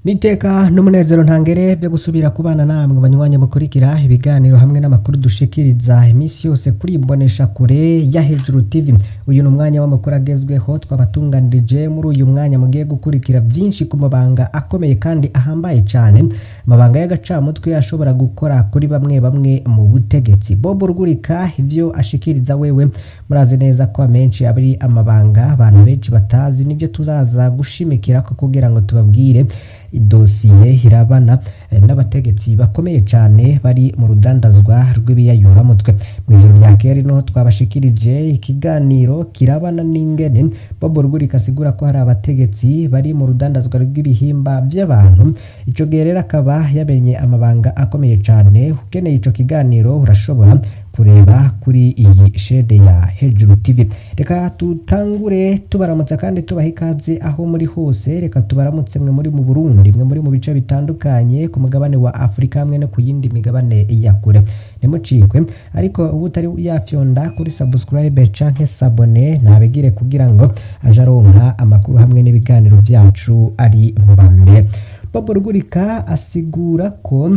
Niteka n'umunezero ntangere byo gusubira kubana namwe banywanyi mukurikira ibiganiro hamwe n'amakuru dushikiriza imisi yose kuri imbonesha kure ya Hejuru TV. Uyu ni umwanya w'amakuru agezweho twabatunganirije muri uyu mwanya mugiye gukurikira byinshi ku mabanga akomeye kandi ahambaye cyane, amabanga y'agacamutwe ashobora gukora kuri bamwe bamwe mu butegetsi. Bob Rugurika ivyo ashikiriza wewe murazi neza ko amenshi abiri amabanga abantu benshi batazi, nibyo tuzaza gushimikira ko kugira ngo tubabwire idosiye hirabana n'abategetsi bakomeye cyane bari mu rudandazwa rw'ibiyayura mutwe. Mu ijoro rya kera no twabashikirije ikiganiro kirabana n'ingene Bob Rugurika asigura ko hari abategetsi bari mu rudandazwa rw'ibihimba by'abantu. Ico gihe rero akaba yamenye amabanga akomeye cyane. Ukeneye ico kiganiro urashobora kureba kuri iyi shede ya Hejuru TV. Reka tutangure tubaramutsa kandi tubaha ikaze aho muri hose. Reka tubaramutse mwe muri mu Burundi, mwe muri mu bice bitandukanye ku mugabane wa Afrika hamwe no ku yindi migabane ya kure. Nimucikwe ariko ubu utari yafyonda kuri subscribe canke sabone nabegire kugira ngo aje aronka amakuru hamwe n'ibiganiro vyacu ari mu bambere. Bob Rugurika asigura ko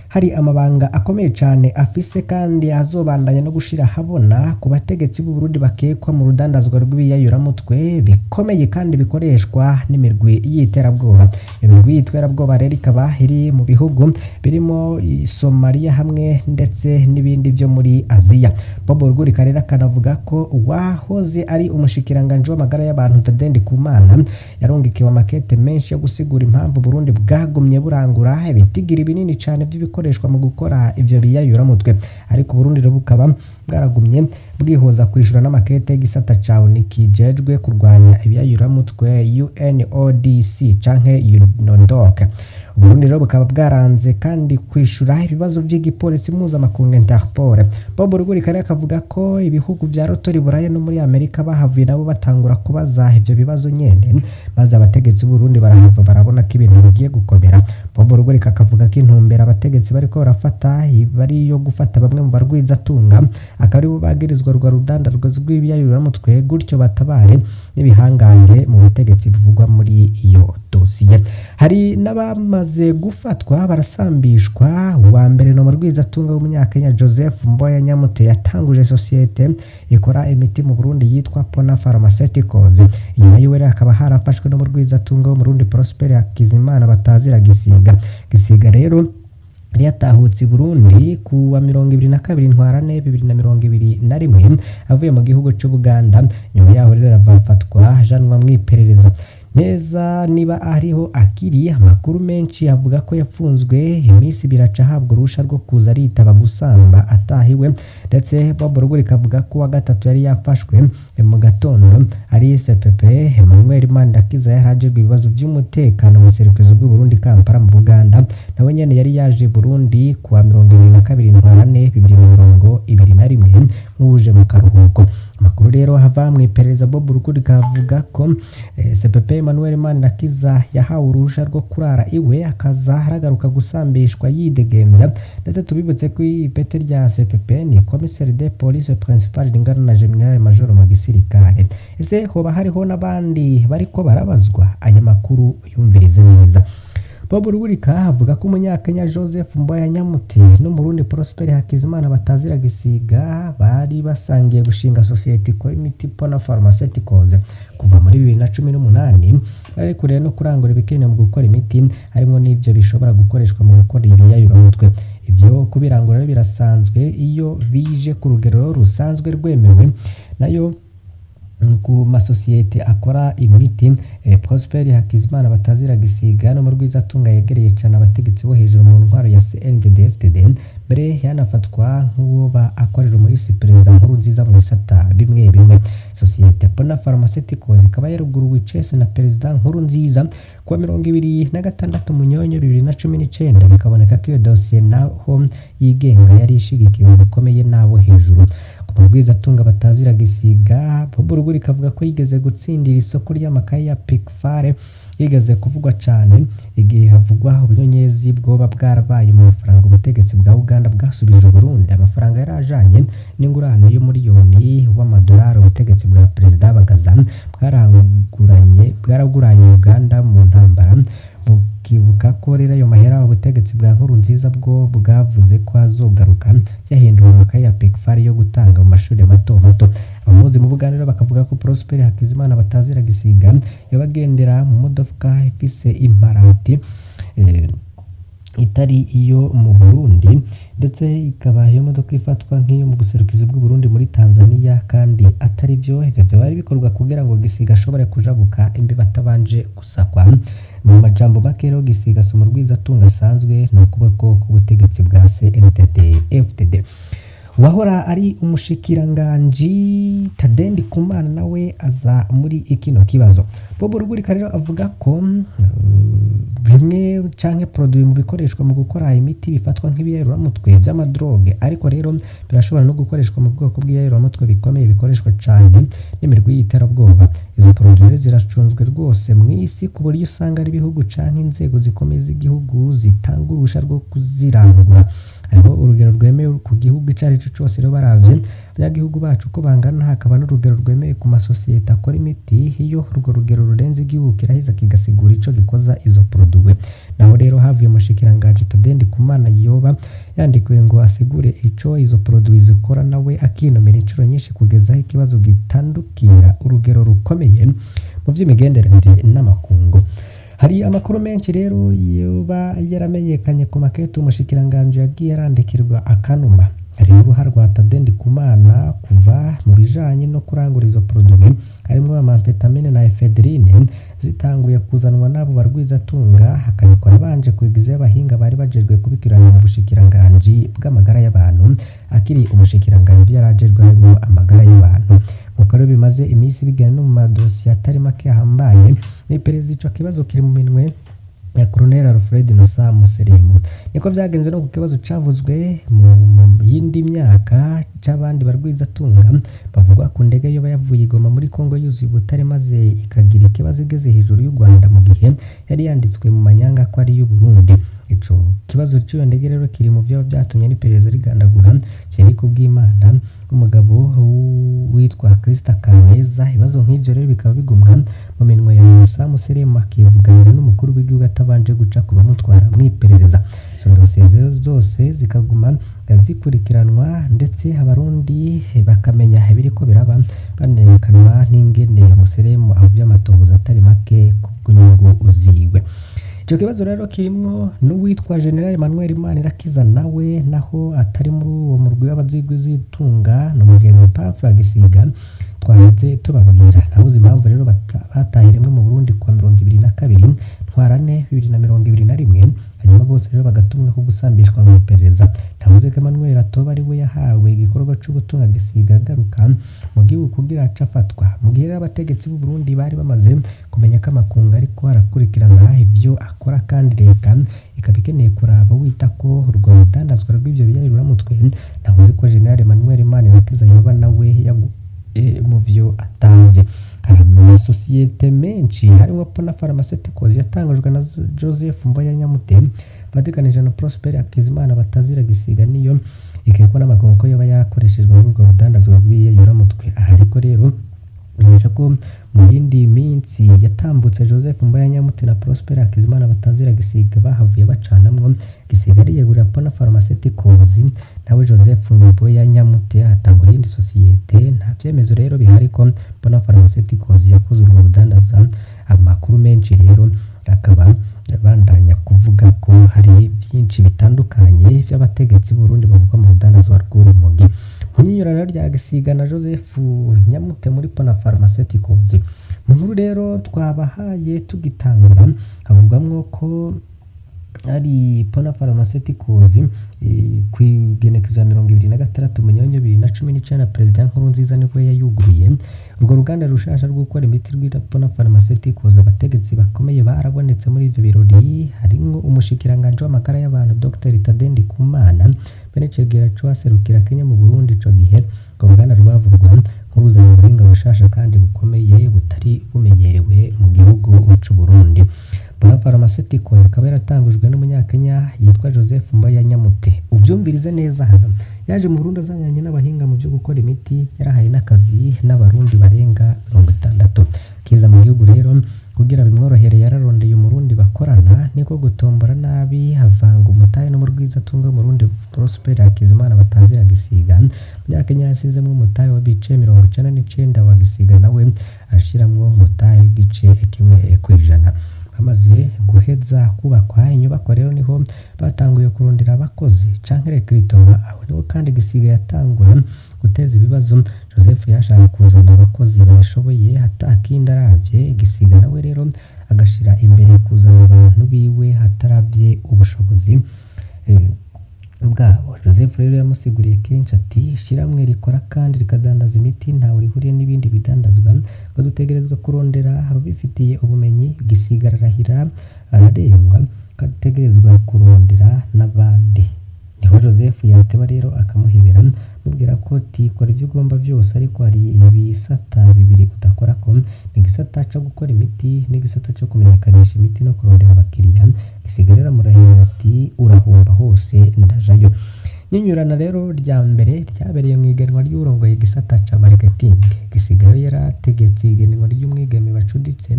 hari amabanga akomeye cyane afise kandi azobandanya no gushira habona ku bategetsi b'u Burundi bakekwa mu rudandazwa rw'ibiyayuramutwe bikomeye kandi bikoreshwa n'imirwi y'iterabwoba. Imirwi y'iterabwoba rero ikaba iri mu bihugu birimo Somalia hamwe ndetse n'ibindi byo muri Aziya. Bob Rugurika rero akanavuga ko wahoze ari umushikiranganje w'amagara y'abantu Tadei Ndikumana yarongekewe amakete menshi yo gusigura impamvu Burundi bwagumye burangura ibitigiri binini cyane by'ibikoreshwa mu gukora ivyo biyayuramutwe, ariko Burundi bukaba bwaragumye bwihoza kwishura n'amakete y'igisata cawo nikijejwe kurwanya ibiyayuramutwe UNODC canke UNODC. Burundi rero bukaba bwaranze kandi kwishura ibibazo by'igipolisi mpuzamakungu Interpol. Bob Rugurika rero akavuga ko ibihugu vya Rotori Burayi no muri Amerika bahavuye nabo batangura kubaza ivyo bibazo nyene, maze abategetsi b'u Burundi barahava barabona ko ibintu bigiye gukomera. Bob Rugurika akavuga ko intumbero abategetsi bariko barafata bari yo gufata bamwe mu barwiza tunga akari bo bagirizwa rwa rudandazwa rw'ibiyayuramutwe, gutyo batabare n'ibihangange mu butegetsi bivugwa muri iyo dosiye. Hari n'abamaze gufatwa barasambishwa. Uwa mbere no mu rwizatunga w'umunyakenya Joseph Mboya Nyamute yatanguje sosiyete ikora imiti mu Burundi yitwa Pona Pharmaceuticals. Inyuma yiwe akaba harafashwe no mu rwizatunga wo mu Burundi Prosper Hakizimana batazira Gisiga rero yatahutse Burundi ku wa 22 Ntwarante 2021 avuye mu gihugu cy'u Buganda. Nyuma yaho rero arafatwa ajanwa mwiperereza neza niba ariho akiri. Amakuru menshi avuga ko yafunzwe imisi biraca habwa urusha rwo kuza aritaba gusamba atahiwe, ndetse Bob Rugurika avuga ko wa gatatu yari yafashwe mu gatondo ari CPP Emmanuel Mandakiza yarajejwe ibibazo by'umutekano mu serukezo bw'u Burundi Kampala mu Buganda. Nawe nyene yari yaje Burundi ku wa 22 Ntwarante 2021 nk'uje mu karuhuko. Amakuru rero hava mu iperereza Bob Rugurika avuga ko CPP Emmanuel Mandakiza yahawe urusha rwo kurara iwe akaza haragaruka gusambishwa yidegembya, ndetse tubibutse ko ipete rya CPP ni commissaire de police principal ringana na general major mu gisirikare. Ese hoba hariho n'abandi bariko barabazwa? Aya makuru yumvirize neza. Bob Rugurika avuga ko umunyakenya Joseph Mboya Nyamute n'umurundi Prosper Hakizimana batazira Gisiga bari basangiye gushinga sosiyete ikora imiti Pona Pharmaceuticals kuva muri 2018. bari kure no kurangura ibikenewe mu gukora imiti harimo n'ivyo bishobora gukoreshwa mu gukora ibiyayuramutwe. Ivyo kubirangura rero birasanzwe iyo bije ku rugero rusanzwe rwemewe nayo ku masosiyete akora imiti. Prosper Hakizimana batazira Gisiga no mu rwizatunga yegereye cyane abategetsi bo hejuru mu ntwaro ya CNDD-FDD. Mbere yanafatwa nk'uwo akorera muri perezida nkuru nziza mu bisata bimwe bimwe. Sosiyete Pona Pharmaceuticals ikaba yaruguruwe icese na perezida nkuru nziza ku 26 Munyonyo 2019. Bikaboneka ko iyo dosiye naho yigenga yari ishigikiwe bikomeye nabo hejuru. Ku rwizatunga batazira Gisiga, Bob Rugurika avuga ko yigeze gutsindira isoko ry'amakaye ya Pikfare yigeze kuvugwa cyane igihe havugwa ubunyonyezi bwoba bwarabaye mu mafaranga ubutegetsi bwa Uganda bwasubije Burundi. Amafaranga yarajanye n'ingurane yo miliyoni w'amadolari ubutegetsi bwa perezida Bagaza bwaraguranye Uganda mu ntambara tukibuka ko rero ayo mahera ubutegetsi bwa Nkurunziza bwo bwavuze ko azogaruka yahinduwe amakaye ya PECFAR yo gutanga mu mashuri mato mato. Abamuzi mu buganiro bakavuga ko Prosper Hakizimana batazira gisiga yabagendera mu modoka ifise imparati itari iyo mu Burundi, ndetse ikaba iyo modoka ifatwa nk'iyo mu buserukizi bw'u Burundi muri Tanzania, kandi atari byo. Ivyo bari bikorwa kugira ngo Gisiga ashobore kujabuka imbi batabanje gusakwa. Mu majambo make rero Gisiga si umurwizatunga asanzwe, ni ukuboko k'ubutegetsi bwa CNDD FDD. Wahora ari umushikiranganji Tade Ndikumana nawe aza muri ikino kibazo. Bob Rugurika rero avuga ko bimwe canke produit mu bikoreshwa mu gukora imiti bifatwa nk'ibiyayuramutwe by'amadroge, ariko rero birashobora no gukoreshwa mu bwoko bw'ibiyayuramutwe bikomeye bikoreshwa cane n'imirwi y'iterabwoba. Izo produit ziracunzwe rwose mu isi ku buryo usanga ari ibihugu canke inzego zikomeye z'igihugu zitanga urusha rwo kuzirangura. Hariho urugero rwemewe ku gihugu icari cyo cose rero baravye abanyagihugu bacu ko bangana, hakaba n'urugero rwemewe ku masosiyete akora imiti. Iyo urwo rugero rurenze igihugu kiraheza kigasigura ico gikoza izo produit. Naho rero havuye umushikiranganji Tade Ndikumana yoba yandikiwe ngo asigure ico izo produit zikora, nawe akinomera incuro nyinshi kugeza aho ikibazo gitandukira urugero rukomeye mu vy'imigenderanire n'amakungu. Hari amakuru menshi rero yoba yaramenyekanye ku makete umushikiranganji yagiye yarandikirwa akanuma. Hari uruhara rwa Tade Ndikumana kuva mu bijanye no kurangura izo produit harimwo amamfetamine na ephedrine zitanguye kuzanwa n'abo barwizatunga, hakabikora banje kwigiza abahinga bari bajejwe kubikirana mu bushikiranganji bw'amagara y'abantu, akiri umushikiranganji yarajejwe harimo amagara y'abantu. Nkuko rero bimaze iminsi bigana no mu madosiye atari make ahambaye, n'iperereza ico kibazo kiri mu minwe ya Colonel Alfred Nosa Museremu. Niko vyagenze no ku kibazo cavuzwe mu yindi myaka c'abandi barwizatunga bavuga ku ndege yo bayavuye Igoma muri Kongo yuzuye ubutare maze ikagira ikibazo igeze hejuru y'u Rwanda mu gihe yari yanditswe mu manyanga ko ari y'u Burundi. Ico kibazo cy'iyo ndege rero kiri mu byo byatumye n'iperereza rigandagura Thierry Kubwimana umugabo witwa Krista Kaneza. Ibibazo nk'ivyo rero bikaba bigumwa mu minwe ya Musa Museremu akivuganira n'umukuru w'igihugu atabanje guca ku bamutwara mu iperereza. Izo dosiye zose zikaguma zikurikiranwa, ndetse abarundi bakamenya ibiriko biraba, banerekanwa n'ingene Museremu avuye amatohoza atari make ku bw'inyungu uziwe. Ico kibazo rero kirimwo n'uwitwa General Emmanuel Manirakiza, nawe naho atari muri uwo murwi w'abazigwizitunga no mugenzi Pamphile Gisiga twaheze tubabwira. Ntabuze impamvu rero batahiremwe mu Burundi kwa 22 Ntwarante 2021, hanyuma bose rero bagatumwa ko gusambishwa mu iperereza. Ntabuze ko Emmanuel atoba ari we yahawe igikorwa c'ubutunga Gisiga agaruka mu gihugu kugira acafatwa, mu gihe abategetsi b'u Burundi bari bamaze kumenya ko amakungu ariko arakurikirana ivyo akora, kandi leta ikaba ikeneye kuraba wita ko urwo rudandazwa rw'ivyo biyayuramutwe. Ntabuze ko General Emmanuel Manirakiza yoba nawe mu vyo atanze. Hari amasosiyete menshi harimo Pona Pharmaceuticals yatangajwe na Joseph Mboya Nyamute badikanije na Prosper Hakizimana batazira Gisiga, niyo ikekwa n'amakungu ko yoba yakoreshejwe muri urwo rudandazwa rw'ibiyayuramutwe. Aha ariko rero bimenyesha ko mu yindi minsi yatambutse Joseph Mboya Nyamute na Prosper Hakizimana batazira Gisiga bahavuye bacanamwo. Gisiga ariyegurira Pona Pharmaceuticals, nawe Joseph Mboya Nyamute atangura iyindi sosiyete. Nta vyemezo rero bihari ko Pona Pharmaceuticals yakoze urwo rudandaza. Amakuru menshi rero akaba bandanya kuvuga ko hari byinshi bitandukanye vy'abategetsi b'u Burundi bavuga mu rudandaza rw'urumogi. Munyinyurana rya Gisiga na Joseph Nyamute muri Pona Pharmaceuticals. Mu nkuru rero twabahaye tugitangura havugwamwo ko ari Pona Pharmaceuticals kwigenekezo ya 2026 Munyonyo 2019 President Nkurunziza nibwo yayuguruye urwo ruganda rushasha rwo gukora imiti rwita Pona Pharmaceuticals. Abategetsi bakomeye barabonetse muri ivyo birori, harimo umushikiranganje w'amagara y'abantu Dr Tade Ndikumana, Benecegera Chwaserukira Kenya mu Burundi. Ico gihe urwo ruganda rwavurwa nk'uruzanye ubuhinga bushasha kandi bukomeye butari bumenyerewe mu gihugu c'u Burundi. Pona Pharmaceuticals ikaba yaratangujwe n'umunyakenya yitwa Joseph Mboya Nyamute. Uvyumvirize neza hano, yaje mu Burundi azanyanye n'abahinga mu byo gukora imiti, yarahaye n'akazi n'abarundi barenga 60. Kiza mu gihugu rero kugira bimworohere yararondeye umurundi bakorana niko gutombora nabi havanga umutahe no mu rwizatunga w'umurundi Prosper Hakizimana batazira Gisiga. Munyakenya yasizemwo umutahe wa bice 99 wa Gisiga nawe arashiramwo umutahe w'igice kimwe kwijana. Bamaze guheza kubakwa inyubako rero niho batanguye kurondera abakozi canke recruitment, aho niho kandi Gisiga yatangura guteza ibibazo. Joseph yashaka kuzana abakozi bashoboye hatakindi aravye, Gisiga nawe rero agashira imbere kuzana abantu biwe hataravye ubushobozi bwabo. Joseph rero yamusiguriye kenshi ati shiramwe rikora kandi rikadandaza imiti ntawe rihuriye n'ibindi bidandazwa, ngo dutegerezwa kurondera ababifitiye ubumenyi. Gisiga ararahira ararengwa kategerezwa kurondera n'abandi. Niho Joseph yateba rero akamuhebera mubwira ko tikora ibyo ugomba byose, ariko hari ibisata bibiri udakora ko, ni gisata cyo gukora imiti n'igisata cyo kumenyekanisha imiti no kurondera abakiriya. Gisiga rero amurahira ati urahomba hose ndajayo. Nyinyurana rero rya mbere ryabereye mu igenwa ry'urongoye gisata ca marketing. Gisiga rero yarategetse igenwa ry'umwigeme bacuditse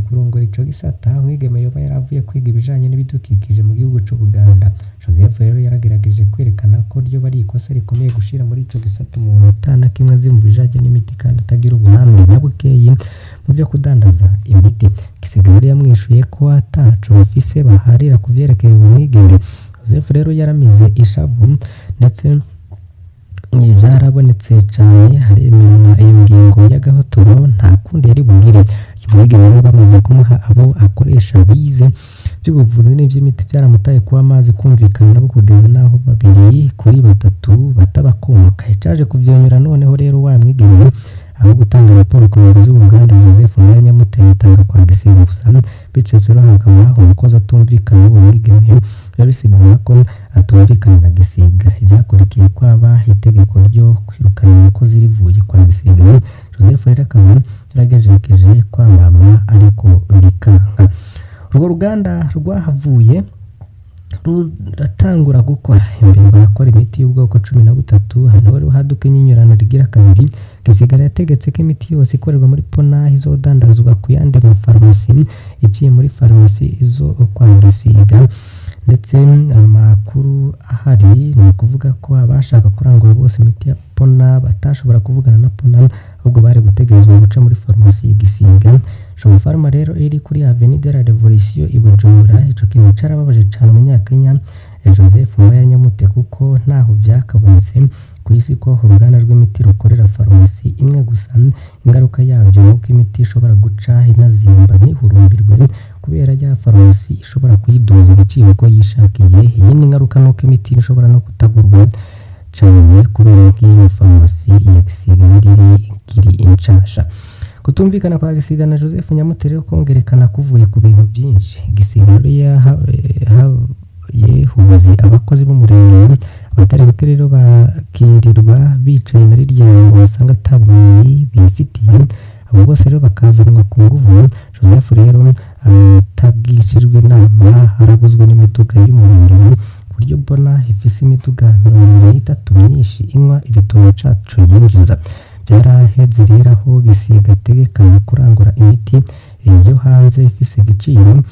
kurongora ico gisata. Umwigeme yoba yaravuye kwiga ibijanye n'ibidukikije mu gihugu c'u Buganda. Joseph rero yaragerageje kwerekana ko ryo bari ikosa rikomeye gushira muri ico gisata umuntu utana kimwe azi mu bijanye n'imiti kandi atagira ubuhamya na bukeyi mu byo kudandaza imiti. Gisiga rero yamwishuye ko ataco bafise baharira kuvyerekeye umwigeme. Joseph rero yaramize ishavu ndetse byarabonetse cyane haremerwa iyo ngingo y'agahotoro nta kundi yari bugire. Umwigeme rero bamaze kumuha abo akoresha bize by'ubuvuzi n'iby'imiti byaramutaye kuba amazi kumvikana nabo kugeza naho 2 kuri 3 batabakomoka. Yacaje kuvyonyura noneho rero wa mwigeme aho gutanga raporo ku muyobozi w'uruganda Joseph Nyamuteye atanga kwa Gisiga gusa, bicetse rero hakaba umukozi atumvikana uwo mwigeme yabisigura ko atumvikana na Gisiga. Ibyakurikiye kwaba itegeko ryo kwirukana umukozi rivuye kwa Gisiga. Joseph rero akaba yaragejeje kwamama ariko bikanga. Urwo ruganda rwahavuye ruratangura gukora, imbere barakora imiti y'ubwoko 13. hano rero haduka inyinyurana rigira kabiri. Gisiga yategetse ko imiti yose ikorerwa muri Pona izodandazwa ku yandi mafarumasi igiye muri farumasi izo kwa Gisiga. Ndetse amakuru ahari ni ukuvuga ko abashaka kurangura bose imiti ya Pona batashobora kuvugana na Pona, ahubwo bari gutegerezwa guca muri farumasi Gisiga. Shomo Pharma rero iri kuri Avenue de la Revolution i Bujumbura. Ico kintu carababaje cyane Umunyakenya Joseph Nyamute kuko ntaho byakabonetse ku isi ko uruganda rw'imiti rukorera farumasi imwe gusa. Ingaruka yabyo nuko imiti ishobora guca inazimba ntihurumbirwe kubera ya farumasi ishobora kuyiduza ibiciro ko yishakiye. Iyi ni ingaruka nuko imiti ishobora no kutagurwa cyane kubera nk'iyo farumasi ya Gisiga iri inshasha. Kutumvikana kwa Gisiga na Joseph Nyamute rero kongerekana kuvuye ku bintu byinshi. Gisiga rero yehubazi abakozi b'umurenge abatari bake rero bakirirwa bicaye muri ryango basanga atabumenyi bifitiye. Abo bose rero bakazanwa ku nguvu. Joseph rero atabwishijwe inama haraguzwe n'imiduga y'umurenge buryo mbona ifise imiduga 23 myinshi inywa ibitoro cacu yinjiza. Byaraheze rero aho Gisiga ategekanya kurangura imiti yo hanze ifise igiciro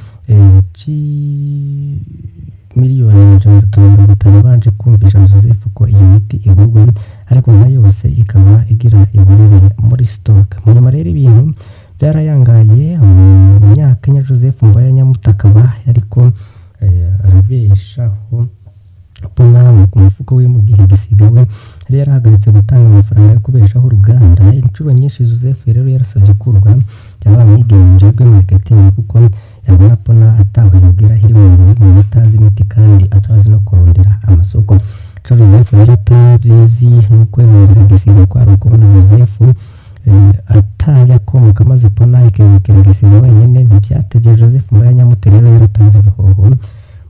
miliyoni 350 banje kumvisha Joseph ko iyi miti igurwa, ariko na yose ikaba igira iburire muri stock. Mu rero ibintu byarayangaye. Umunyakenya Joseph Nyamute akaba yariko arabeshaho Pona ku mufuko we mu gihe Gisiga we yari yarahagaritse gutanga amafaranga yo kubeshaho uruganda. Inshuro nyinshi Joseph rero yarasabye kurwa yabamwigenje rwe marketing kuko yabona Pona ataho yogera hiri mu mutazi imiti kandi atazi no kurondera amasoko. Joseph rero atavyizi nuko yongera Gisiga kwa rukubona Joseph atayakomoka maze Pona ikibukira Gisiga wenyene. Ntibyatevye Joseph Nyamute rero yaratanze ibihoho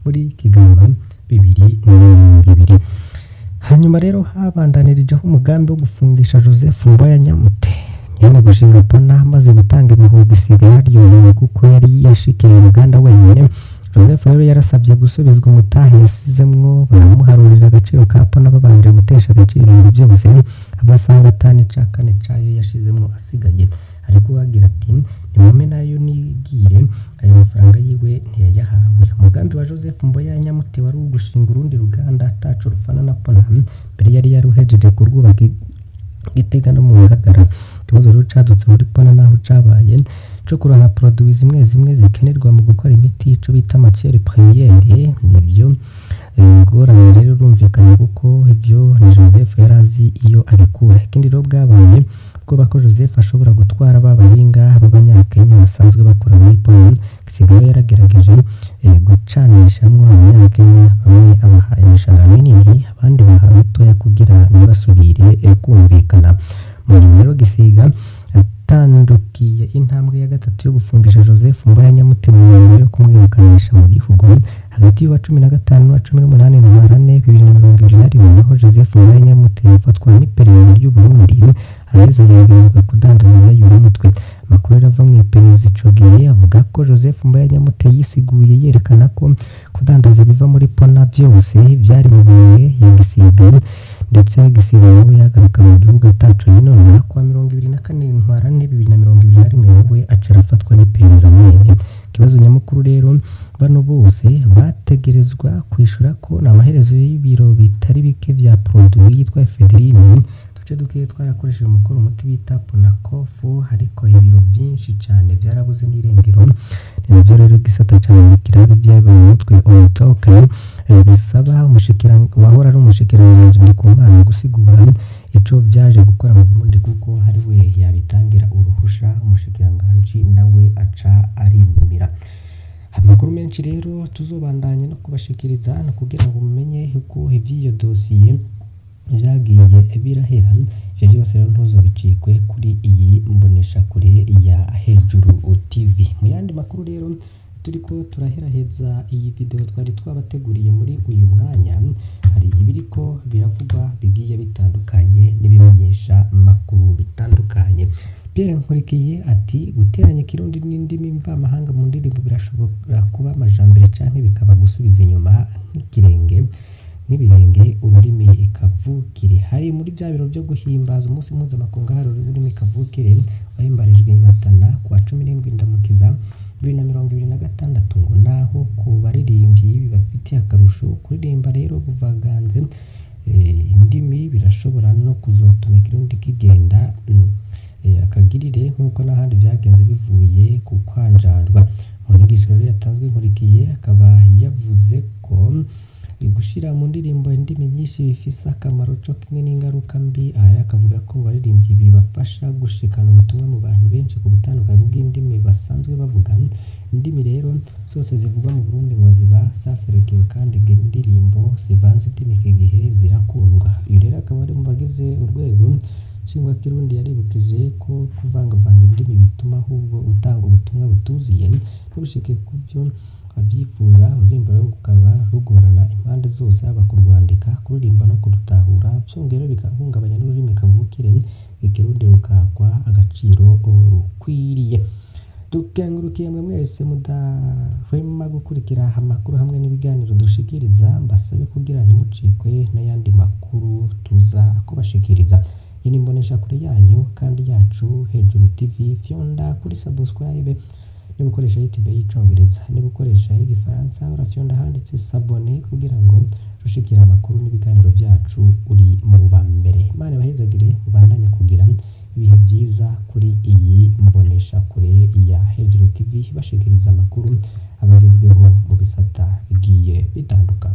muri Kigamba 2020. Hanyuma rero habandanirijeho umugambi wo gufungisha Joseph Nyamute nyene gushinga Pona maze gutanga imihoho Gisiga yaryohewe kuko yari yashikiriye uruganda wenyene. Joseph rero yarasabye gusubizwa umutahe yasizemwo, baramuharurira agaciro ka Pona babanje gutesha agaciro ibintu byose. Amasanga 5 ca 4 cayo yashizemwo asigaye, ariko wagira ati impome nayo nigire ayo mafaranga yiwe ntiyayahawe. Umugambi wa Joseph Mboya Nyamute wari ugushinga urundi ruganda ataco rufana na Pona mbere yari yaruhejeje kurwubaka Gitega no mu Ngagara. Ikibazo rero cadutse muri Pona naho cabaye co kuronka produits zimwe zikenerwa mu gukora imiti ico bita matière première. Nivyo ngorane rero urumvikana kuko ivyo ni Joseph yarazi iyo abikura. Ikindi rero bwabaye ubwoba ko Joseph ashobora gutwara babahinga b'Abanyakenya basanzwe bakora muri Pona. Gisigaye yaragerageje gucanishamwo Abanyakenya, bamwe abahaye imishahara minini abandi bahawe mitoya kugira ntibasubire kumvikana. Mu nyuma rero Gisiga yatandukiye intambwe ya gatatu yo gufungisha Joseph Mboya Nyamute mu nyuma yo kumwirukanisha mu gihugu hagati y'uwa 15 n'uwa 18 Ntwarante 2021 aho Joseph Mboya Nyamute yafatwa n'iperereza ry'u Burundi araheza yegerezwa kudandaza yayura umutwe. Amakuru yava mu iperereza ico gihe avuga ko Joseph Mboya Nyamute yisiguye yerekana ko kudandaza biva muri Pona byose byari mu bihe ya Gisiga, ndetse Gisiga nawe yagaruka mu gihugu ataco yinona. Kwa 24 Ntwarante 2021 we aca arafatwa n'iperereza mwene. Ikibazo nyamukuru rero bano bose bategerezwa kwishura ko n'amaherezo y'ibiro bitari bike vya produit yitwa Federine duce dukiye twarakoresheje umukoro umuti bita Ponacofu, ariko ibiro byinshi cyane byarabuze n'irengero. Nibyo rero gisata cyane kirabe byabaye umutwe umutoka bisaba wahora ari umushikiranganje Ndikumana gusigura ico byaje gukora mu Burundi kuko hari we yabitangira uruhusha umushikiranganje nawe aca arinumira. Amakuru menshi rero tuzobandanya no kubashikiriza no kugira ngo mumenye uko ivyiyo dosiye vyagiye birahera. Ivyo byose rero ntuzobicikwe kuri iyi mbonesha kure ya Hejuru TV. Mu yandi makuru rero turiko turaheraheza iyi video twari twabateguriye muri uyu mwanya, hari ibiriko biravugwa bigiye bitandukanye n'ibimenyesha makuru bitandukanye. Pierre Nkurikiye ati guteranya Kirundi n'indimi mvamahanga mu ndirimbo birashobora kuba amajambere canke bikaba gusubiza inyuma n'ibirenge ururimi kavukire. Hari muri vya biro byo guhimbaza umunsi mpuzamakungu wahariwe ururimi kavukire wahimbarijwe i Matana kuwa 17 Ndamukiza 2026 ngo naho ku baririmbyi bafitiye akarusho kuririmba rero buvaganze indimi birashobora no kuzotuma Kirundi kigenda akagirire nk'uko n'ahandi byagenze bivuye ku kwanjandwa. Mu nyigisho rero yatanzwe Nkurikiye akaba yavuze ko gushira mu ndirimbo indimi nyinshi bifise akamaro co kimwe n'ingaruka mbi. Aha akavuga ko baririmbyi bibafasha gushikana ubutumwa mu bantu benshi ku butandukanye bw'indimi basanzwe bavuga. Indimi rero zose zivugwa mu Burundi ngo ziba zaserukiwe kandi indirimbo zivanze indimi iki gihe zirakundwa. Uyu rero akaba ari mu bagize urwego Shingwa Kirundi yaribukije ko kuvangavanga indimi bituma ahubwo utanga ubutumwa butuzuye n'ubushike ku byo abyifuza. Ururirimbo rero rukaba rugorana impande zose haba kurwandika, kuririmba no kurutahura, vyongera bigahungabanya n'ururimi kavukire Ikirundi rukakwa agaciro rukwiriye. Dukengurukiye mwe mwese mudahwema gukurikira amakuru hamwe n'ibiganiro dushikiriza, mbasabe kugira ntimucikwe n'ayandi makuru tuza kubashikiriza. Iyi ni mbonesha kure yanyu kandi yacu Hejuru TV. Fyonda kuri subscribe niba ukoresha YouTube y'icongereza, niba ukoresha y'igifaransa urafyonda handitse s'abonner kugira ngo rushikira amakuru n'ibiganiro byacu uri mu bambere. Imana bahezagire mubandanye kugira ibihe byiza kuri iyi mbonesha kure ya Hejuru TV bashikiriza amakuru abagezweho mu bisata bigiye bitandukanye.